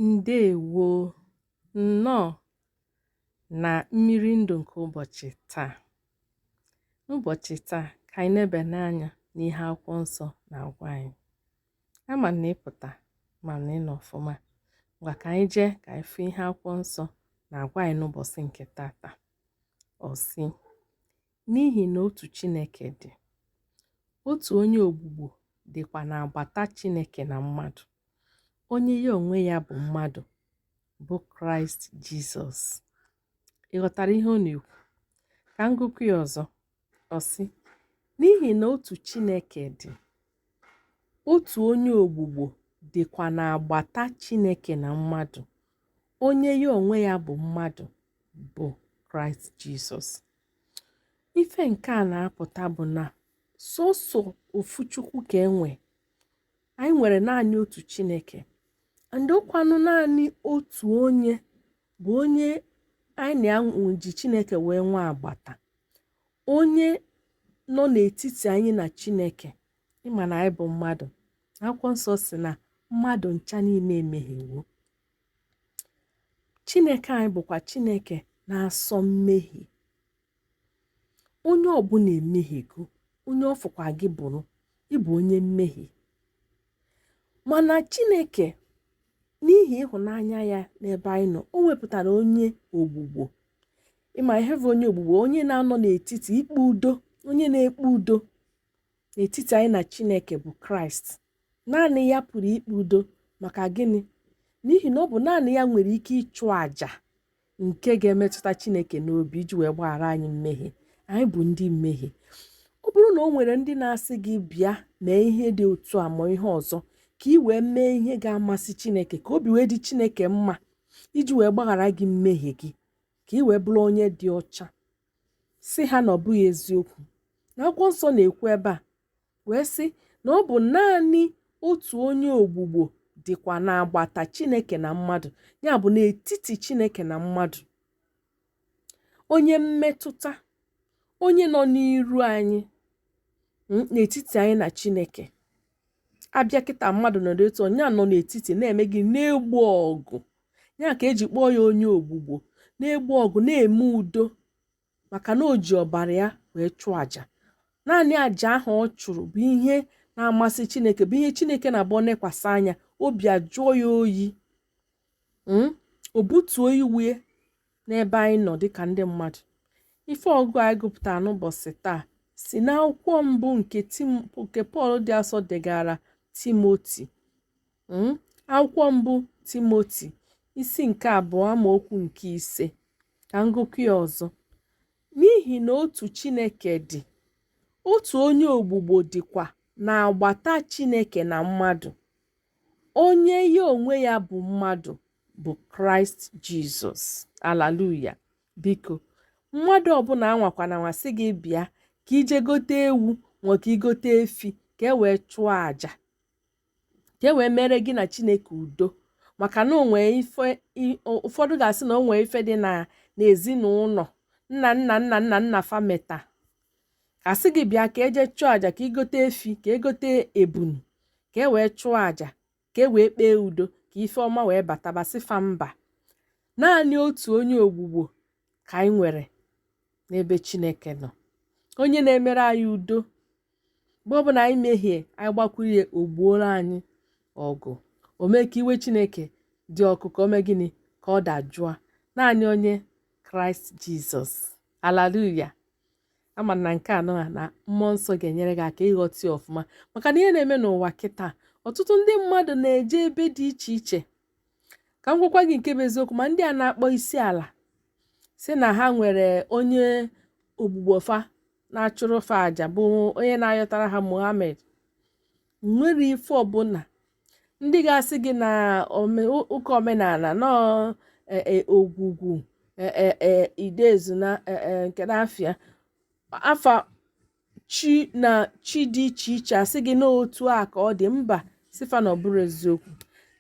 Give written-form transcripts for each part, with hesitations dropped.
Ndeewo, nnọọ na mmiri ndụ nke ụbọchị taa. N'ụbọchị taa ka anyị na-ebanye anya n'ihe akwụkwọ nsọ na-agwa anyị. Ama na ịpụta ma na ịnọ ọfụma. Ngwa ka anyị jee ka anyị fụ ihe akwụkwọ nsọ na-agwa anyị n'ụbọchị nke tata. Ọ sị, n'ihi na otu Chineke dị, otu onye ogbugbo dịkwa n'agbata Chineke na mmadụ. Onye ya onwe ya bụ mmadụ, bụ Kraịst Jizọs. Ị ghọtara ihe ọ na-ekwu? Ka m gụkwa ya ọzọ. Ọ sị, n'ihi na otu Chineke dị, otu onye ogbugbo dịkwa n'agbata Chineke na mmadụ. Onye ya onwe ya bụ mmadụ, bụ Kraịst Jizọs. Ife nke a na-apụta bụ na sọsọ ofu Chukwu ka enwe. Anyị nwere naanị otu Chineke. Ndị ọkwanụ naanị otu onye bụ onye anyị na-ji Chineke wee nwe agbata. Onye nọ n'etiti anyị na Chineke. Ịma na anyị bụ mmadụ. Akwụkwọ nsọ si na mmadụ ncha niile emehiewo. Chineke anyị bụkwa Chineke na-asọ mmehie. Onye ọbụla emehiego, onye ọ fụkwa gị bụrụ, ịbụ onye mmehie. Mana Chineke, n'ihi ịhụnanya ya n'ebe anyị nọ, o wepụtara onye ogbugbo. Ịma ihe bụ onye ogbugbo, onye na-anọ n'etiti ikpe udo, onye na-ekpe udo n'etiti anyị na Chineke bụ Kraịst. Naanị ya pụrụ ikpe udo. Maka gịnị? N'ihi na ọ bụ naanị ya nwere ike ịchụ àjà nke ga-emetụta Chineke n'obi iji wee gbaghara anyị mmehie. Anyị bụ ndị mmehie. Ọ bụrụ na o nwere ndị na-asị gị bịa mee ihe dị otu a ma ihe ọzọ, ka ị wee mee ihe ga-amasị Chineke, ka obi wee dị Chineke mma, iji wee gbaghara gị mmehie gị, ka ị wee bụrụ onye dị ọcha, si ha na ọ bụghị eziokwu. Na akwụkwọ nsọ na-ekwu ebe a wee sị na ọ bụ naanị otu onye ogbugbo dịkwa n'agbata Chineke na mmadụ. Ya bụ n'etiti Chineke na mmadụ. Onye mmetụta, onye nọ n'iru anyị, n'etiti anyị na Chineke. Abịa kịta mmadụ nọ n'etu onye nọ n'etiti na-eme gị na-egbu ọgụ. Ya ka eji kpọọ ya onye ogbugbo. Na-egbu ọgụ, na-eme udo, maka na o ji ọbara ya wee chụọ àjà. Naanị àjà ahụ ọ chụrụ bụ ihe na-amasị Chineke, bụ ihe Chineke na-abụ nekwasị anya, obi ajụọ ya oyi. O butuo iwe n'ebe anyị nọ dịka ndị mmadụ. Ife ọgụ anyị gụpụtara n'ụbọchị taa si n'akwụkwọ mbụ nke Pọl dị asọ degara Timoti. Akwụkwọ mbụ Timoti, isi nke 2 amaokwu nke 5. Ka ngụkọ ya ọzọ. N'ihi na otu Chineke dị, otu onye ogbugbo dịkwa n'agbata Chineke na mmadụ. Onye ya onwe ya bụ mmadụ, bụ Kraịst Jizọs. Haleluya. Biko, mmadụ ọbụla anwakwana anwasị gị bịa ka ije gote ewu ma ka igote efi ka e wee chụọ àjà, ka e wee mere gị na Chineke udo. Maka na ụfọdụ ga-asị na o nwee ife dị n'ezinụlọ nna fameta. Asị gị bịa ka eje chụọ àjà, ka igote efi, ka egote ebunu, ka e wee chụọ àjà, ka e wee kpee udo, ka ife ọma wee batabasị fa mba. Naanị otu onye ogbugbo ka anyị nwere n'ebe Chineke nọ. Onye na-emere anyị udo. Mgbe ọbụla anyị mehie, anyị gbakwuru ya, o gbuoro anyị ọgụ. O mee ka iwe Chineke dị ọkụ, ka o mee gịnị? Ka ọ dajụọ. Naanị onye Kraịst Jizọs. Haleluya. Ama na nke anọ na mmụọ nsọ ga-enyere gị aka ịghọta ya ọfụma. Maka na ihe na-eme n'ụwa kịta, ọtụtụ ndị mmadụ na-eje ebe dị iche iche. Ka m gwakwa gị nke bụ eziokwu, ma ndị a na-akpọ isi ala si na ha nwere onye ogbugbo fa na-achụrụ fa àjà, bụ onye na-ayọtara ha Muhammad. Nwere ife ọbụla ndị ga-asị gị na ụka omenala nọ ogwugwu idezu na nke n'afịa afa chi na chi dị iche iche, asị gị n'otu a ka ọ dị. Mba, sifa na ọ bụrụ eziokwu.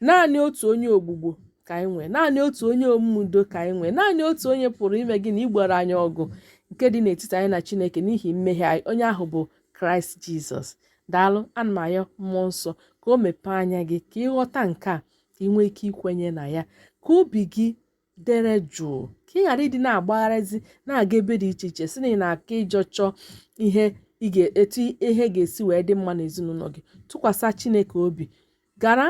Naanị otu onye ogbugbo ka anyị nwee. Naanị otu onye omudo ka anyị nwee. Naanị otu onye pụrụ ime gị na igboro anyị ọgụ nke dị n'etiti anyị na Chineke n'ihi mmehie anyị. Onye ahụ bụ Kraịst Jizọs. Daalụ. Ana m ayọ mmụọ nsọ ka o mepee anya gị, ka ịghọta nke a, ka ka ị nwee ike ikwenye na ya, ka obi gị dere jụụ, ka ị ghara ịdị na-agbagharịzi na-aga ebe dị iche iche si na ị na-aka ịjọ chọọ etu ihe ga-esi wee dị mma n'ezinụlọ gị. Tụkwasị Chineke obi, gara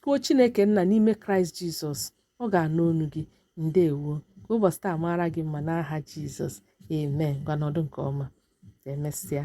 kwuo Chineke nna n'ime Kraịst Jizọs, ọ ga-anụ olu gị. Ndewo, ka ụbọchị taa mara gị mma n'aha Jizọs, amen. Gwa nọdụ nke ọma, emesịa.